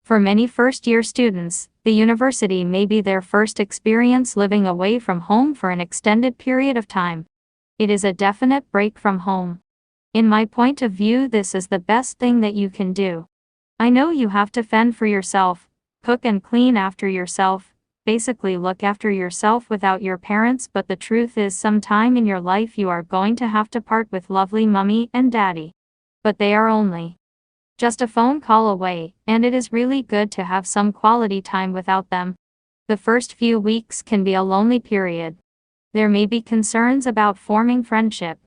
For many first-year students, the university may be their first experience living away from home for an extended period of time. It is a definite break from home. In my point of view, this is the best thing that you can do. I know you have to fend for yourself, cook and clean after yourself, basically look after yourself without your parents, but the truth is sometime in your life you are going to have to part with lovely mommy and daddy. But they are only just a phone call away, and it is really good to have some quality time without them. The first few weeks can be a lonely period. There may be concerns about forming friendship.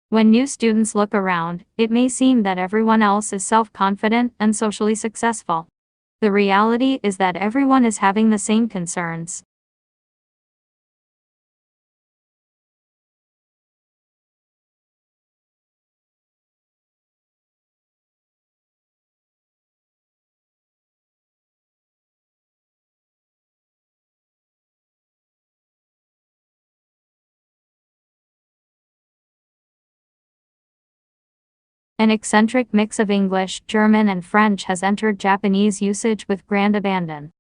When new students look around, it may seem that everyone else is self-confident and socially successful. The reality is that everyone is having the same concerns. An eccentric mix of English, German and French has entered Japanese usage with grand abandon.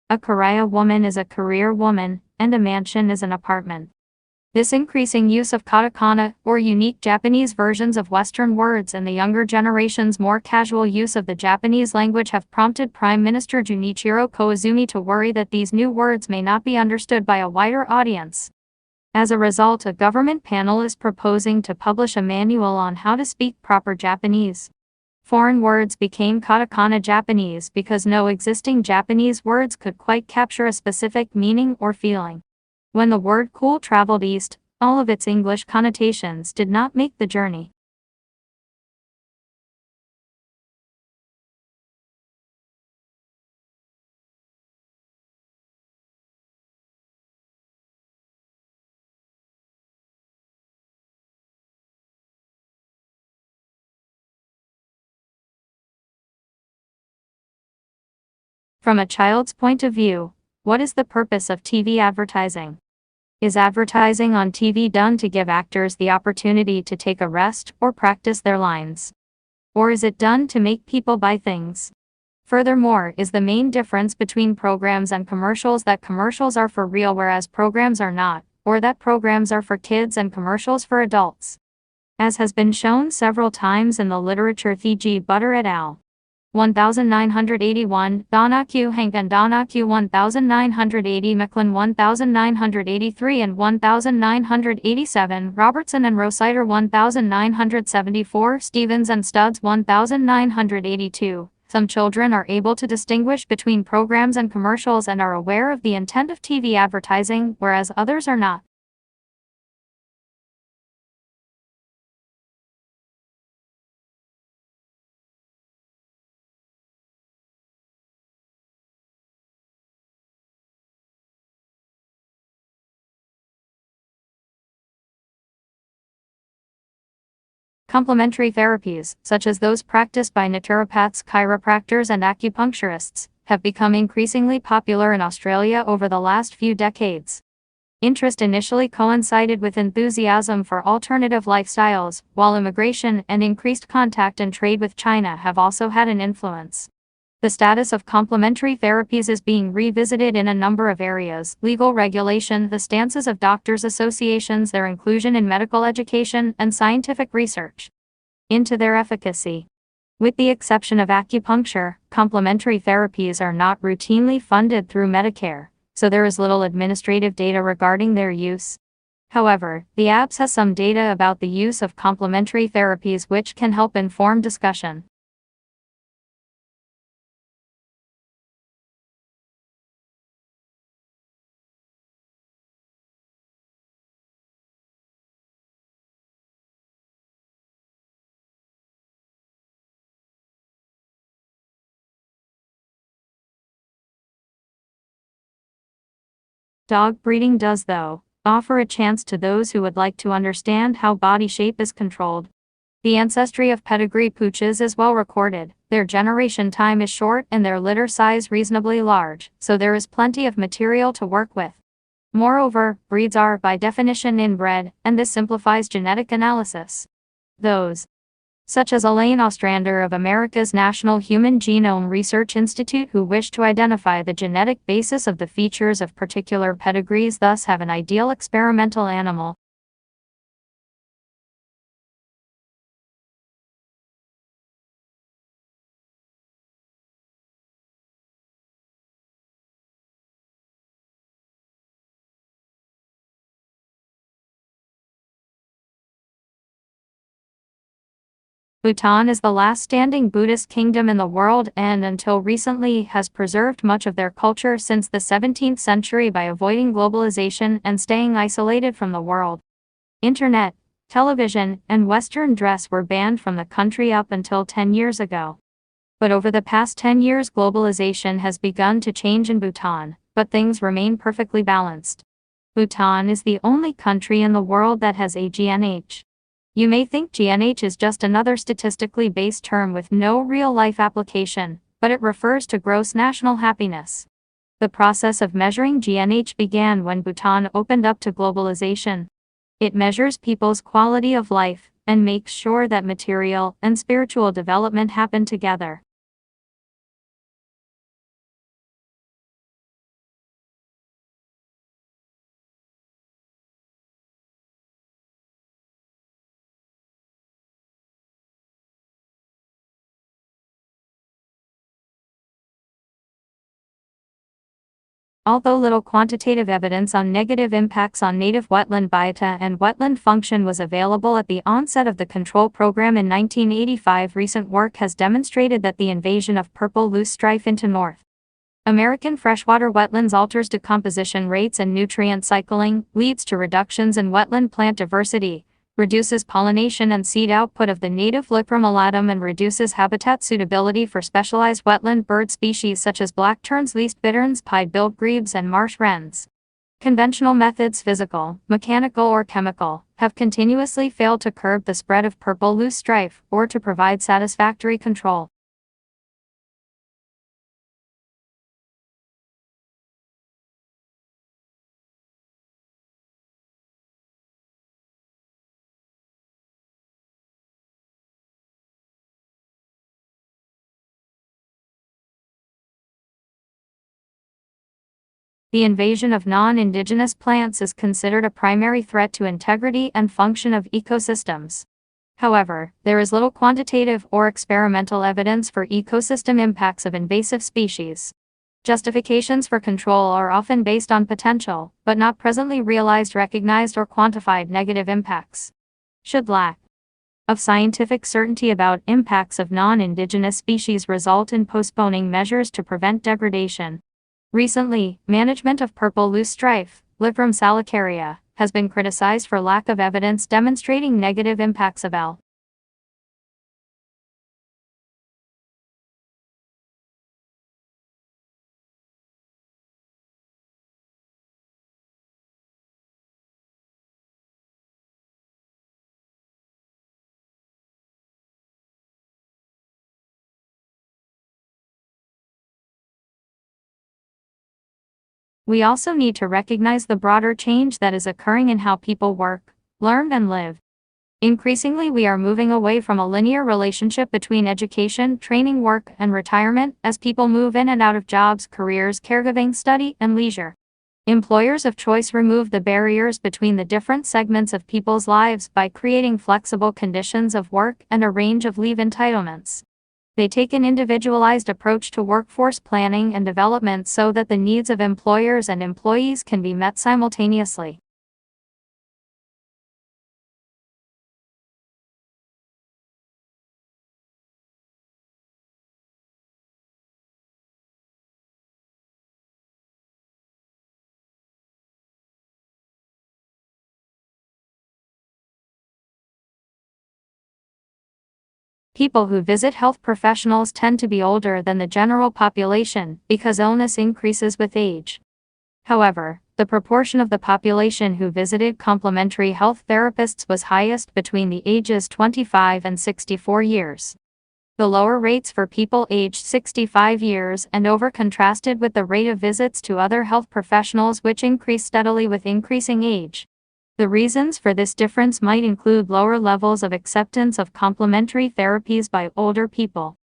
A kariya woman is a career woman, and a mansion is an apartment. This increasing use of katakana, or unique Japanese versions of Western words, and the younger generation's more casual use of the Japanese language have prompted Prime Minister Junichiro Koizumi to worry that these new words may not be understood by a wider audience. As a result, a government panel is proposing to publish a manual on how to speak proper Japanese. Foreign words became katakana Japanese because no existing Japanese words could quite capture a specific meaning or feeling. When the word cool traveled east, all of its English connotations did not make the journey. From a child's point of view, what is the purpose of TV advertising? Is advertising on TV done to give actors the opportunity to take a rest or practice their lines? Or is it done to make people buy things? Furthermore, is the main difference between programs and commercials that commercials are for real whereas programs are not, or that programs are for kids and commercials for adults? As has been shown several times in the literature, G. Butter et al. 1981, Donahue Hank and Donahue 1980, Macklin 1983 and 1987, Robertson and Rositer 1974, Stevens and Studs 1982. Some children are able to distinguish between programs and commercials and are aware of the intent of TV advertising, whereas others are not. Complementary therapies, such as those practiced by naturopaths, chiropractors and acupuncturists, have become increasingly popular in Australia over the last few decades. Interest initially coincided with enthusiasm for alternative lifestyles, while immigration and increased contact and trade with China have also had an influence. The status of complementary therapies is being revisited in a number of areas: legal regulation, the stances of doctors' associations, their inclusion in medical education and scientific research into their efficacy. With the exception of acupuncture, complementary therapies are not routinely funded through Medicare, so there is little administrative data regarding their use. However, the ABS has some data about the use of complementary therapies which can help inform discussion. Dog breeding does, though, offer a chance to those who would like to understand how body shape is controlled. The ancestry of pedigree pooches is well recorded, their generation time is short and their litter size reasonably large, so there is plenty of material to work with. Moreover, breeds are by definition inbred, and this simplifies genetic analysis. Those such as Elaine Ostrander of America's National Human Genome Research Institute, who wish to identify the genetic basis of the features of particular pedigrees, thus have an ideal experimental animal. Bhutan is the last standing Buddhist kingdom in the world and, until recently, has preserved much of their culture since the 17th century by avoiding globalization and staying isolated from the world. Internet, television, and Western dress were banned from the country up until 10 years ago. But over the past 10 years, globalization has begun to change in Bhutan, but things remain perfectly balanced. Bhutan is the only country in the world that has a GNH. You may think GNH is just another statistically based term with no real-life application, but it refers to gross national happiness. The process of measuring GNH began when Bhutan opened up to globalization. It measures people's quality of life and makes sure that material and spiritual development happen together. Although little quantitative evidence on negative impacts on native wetland biota and wetland function was available at the onset of the control program in 1985, recent work has demonstrated that the invasion of purple loosestrife into North American freshwater wetlands alters decomposition rates and nutrient cycling, leads to reductions in wetland plant diversity, reduces pollination and seed output of the native Lycrum alatum, and reduces habitat suitability for specialized wetland bird species such as black terns, least bitterns, pied-billed grebes, and marsh wrens. Conventional methods, physical, mechanical, or chemical, have continuously failed to curb the spread of purple loosestrife or to provide satisfactory control. The invasion of non-indigenous plants is considered a primary threat to integrity and function of ecosystems. However, there is little quantitative or experimental evidence for ecosystem impacts of invasive species. Justifications for control are often based on potential, but not presently realized, recognized, or quantified negative impacts. Should lack of scientific certainty about impacts of non-indigenous species result in postponing measures to prevent degradation. Recently, management of purple loosestrife, Lycrum salicaria, has been criticized for lack of evidence demonstrating negative impacts of L. We also need to recognize the broader change that is occurring in how people work, learn, and live. Increasingly, we are moving away from a linear relationship between education, training, work, and retirement as people move in and out of jobs, careers, caregiving, study, and leisure. Employers of choice remove the barriers between the different segments of people's lives by creating flexible conditions of work and a range of leave entitlements. They take an individualized approach to workforce planning and development so that the needs of employers and employees can be met simultaneously. People who visit health professionals tend to be older than the general population because illness increases with age. However, the proportion of the population who visited complementary health therapists was highest between the ages 25 and 64 years. The lower rates for people aged 65 years and over contrasted with the rate of visits to other health professionals, which increased steadily with increasing age. The reasons for this difference might include lower levels of acceptance of complementary therapies by older people.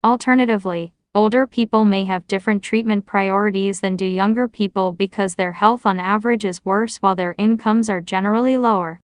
Alternatively, older people may have different treatment priorities than do younger people because their health on average is worse while their incomes are generally lower.